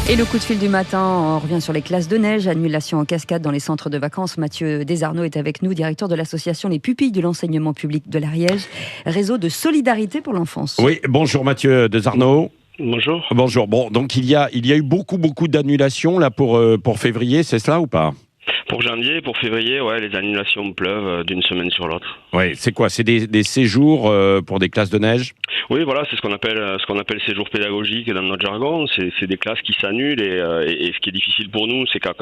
Et le coup de fil du matin, on revient sur les classes de neige, annulation en cascade dans les centres de vacances. Mathieu Desarnaud est avec nous, directeur de l'association Les Pupilles de l'enseignement public de l'Ariège, réseau de solidarité pour l'enfance. Oui, bonjour Mathieu Desarnaud. Bonjour. Bonjour. Bon, donc il y a eu beaucoup d'annulations là pour février, c'est cela ou pas ? Pour janvier, pour février, ouais, les annulations pleuvent d'une semaine sur l'autre. Oui, c'est quoi ? C'est des séjours pour des classes de neige ? Oui, voilà, c'est ce qu'on appelle séjour pédagogique dans notre jargon. C'est des classes qui s'annulent et ce qui est difficile pour nous, c'est qu'à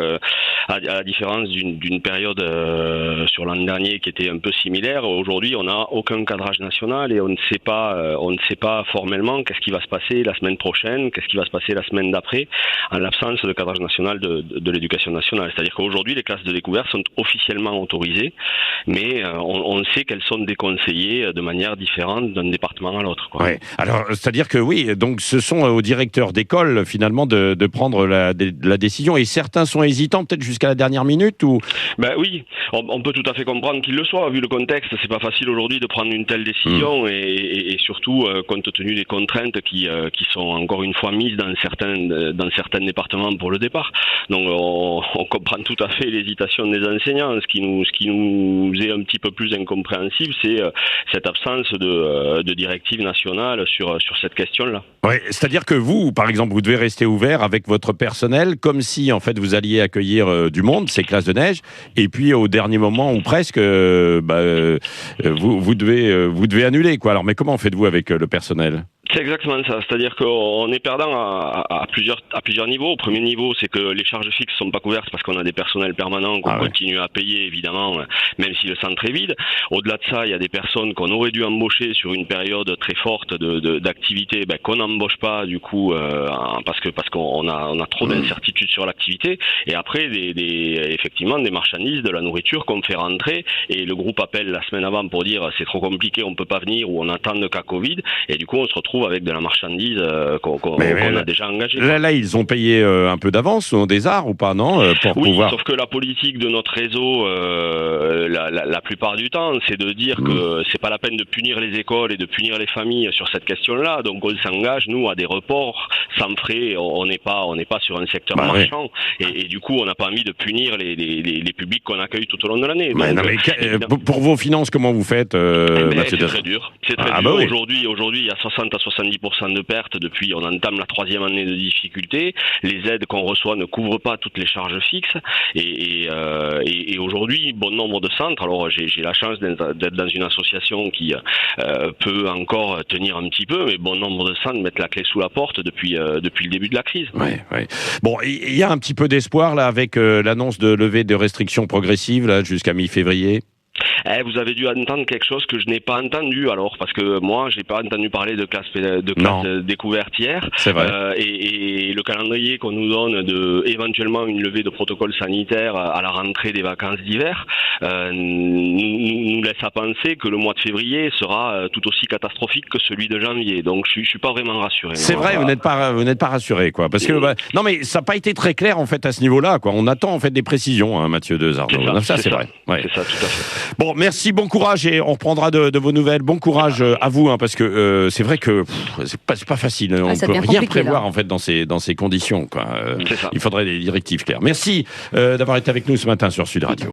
la différence d'une période sur l'an dernier qui était un peu similaire, aujourd'hui on n'a aucun cadrage national et on ne sait pas formellement qu'est-ce qui va se passer la semaine prochaine, qu'est-ce qui va se passer la semaine d'après, en l'absence de cadrage national de l'éducation nationale. C'est-à-dire qu'aujourd'hui les classes de découverte sont officiellement autorisées, mais on sait qu'elles sont déconseillées de manière différente d'un département à l'autre. Ouais. Alors, c'est-à-dire que oui, donc ce sont aux directeurs d'école finalement de prendre la décision, et certains sont hésitants peut-être jusqu'à la dernière minute ou... Ben oui, on peut tout à fait comprendre qu'ils le soient, vu le contexte. C'est pas facile aujourd'hui de prendre une telle décision et surtout compte tenu des contraintes qui sont encore une fois mises dans certains départements pour le départ. Donc on comprend tout à fait l'hésitation des enseignants. Ce qui nous est un petit peu plus incompréhensible, c'est cette absence de directive nationale sur cette question-là. Ouais, c'est-à-dire que vous, par exemple, vous devez rester ouvert avec votre personnel, comme si en fait vous alliez accueillir du monde, ces classes de neige, et puis au dernier moment ou presque, vous devez annuler quoi. Alors, mais comment faites-vous avec le personnel ? C'est exactement ça, c'est-à-dire qu'on est perdant à plusieurs niveaux. Au premier niveau, c'est que les charges fixes ne sont pas couvertes parce qu'on a des personnels permanents qu'on continue à payer, évidemment, même si le centre est vide. Au-delà de ça, il y a des personnes qu'on aurait dû embaucher sur une période très forte d'activité, qu'on n'embauche pas du coup parce qu'on a trop d'incertitudes sur l'activité. Et après, effectivement, des marchandises, de la nourriture qu'on fait rentrer, et le groupe appelle la semaine avant pour dire c'est trop compliqué, on peut pas venir, ou on attend de cas Covid, et du coup on se retrouve avec de la marchandise qu'on a déjà engagée. Là, ils ont payé un peu d'avance, des arts ou pas, non pour pouvoir... sauf que la politique de notre réseau, la plupart du temps, c'est de dire que c'est pas la peine de punir les écoles et de punir les familles sur cette question-là. Donc on s'engage, nous, à des reports sans frais. On n'est pas sur un secteur marchand. Et du coup, on n'a pas envie de punir les publics qu'on accueille tout au long de l'année. Pour vos finances, comment vous faites c'est très dur. C'est très dur. Oui. Aujourd'hui, il y a 60 à 70% de pertes depuis. On entame la 3e année de difficulté. Les aides qu'on reçoit ne couvrent pas toutes les charges fixes. Et aujourd'hui, bon nombre de centres. Alors, j'ai la chance d'être dans une association qui peut encore tenir un petit peu, mais bon nombre de centres mettent la clé sous la porte depuis le début de la crise. Ouais. Bon, il y a un petit peu d'espoir là avec l'annonce de levée de restrictions progressives là jusqu'à mi-février. Vous avez dû entendre quelque chose que je n'ai pas entendu alors, parce que moi j'ai pas entendu parler de classe découverte hier. C'est vrai. Et le calendrier qu'on nous donne de éventuellement une levée de protocole sanitaire à la rentrée des vacances d'hiver nous laisse à penser que le mois de février sera tout aussi catastrophique que celui de janvier. Donc je suis pas vraiment rassuré. C'est vrai, vous n'êtes pas rassuré quoi, parce que non mais ça n'a pas été très clair en fait à ce niveau-là quoi. On attend en fait des précisions, Mathieu Desarnaud. Ça c'est vrai. Ouais. C'est ça, tout à fait. Bon, merci, bon courage, et on reprendra de vos nouvelles. Bon courage à vous, parce que c'est vrai que c'est pas facile. On ne peut rien prévoir en fait dans ces conditions, quoi. Il faudrait des directives claires. Merci d'avoir été avec nous ce matin sur Sud Radio.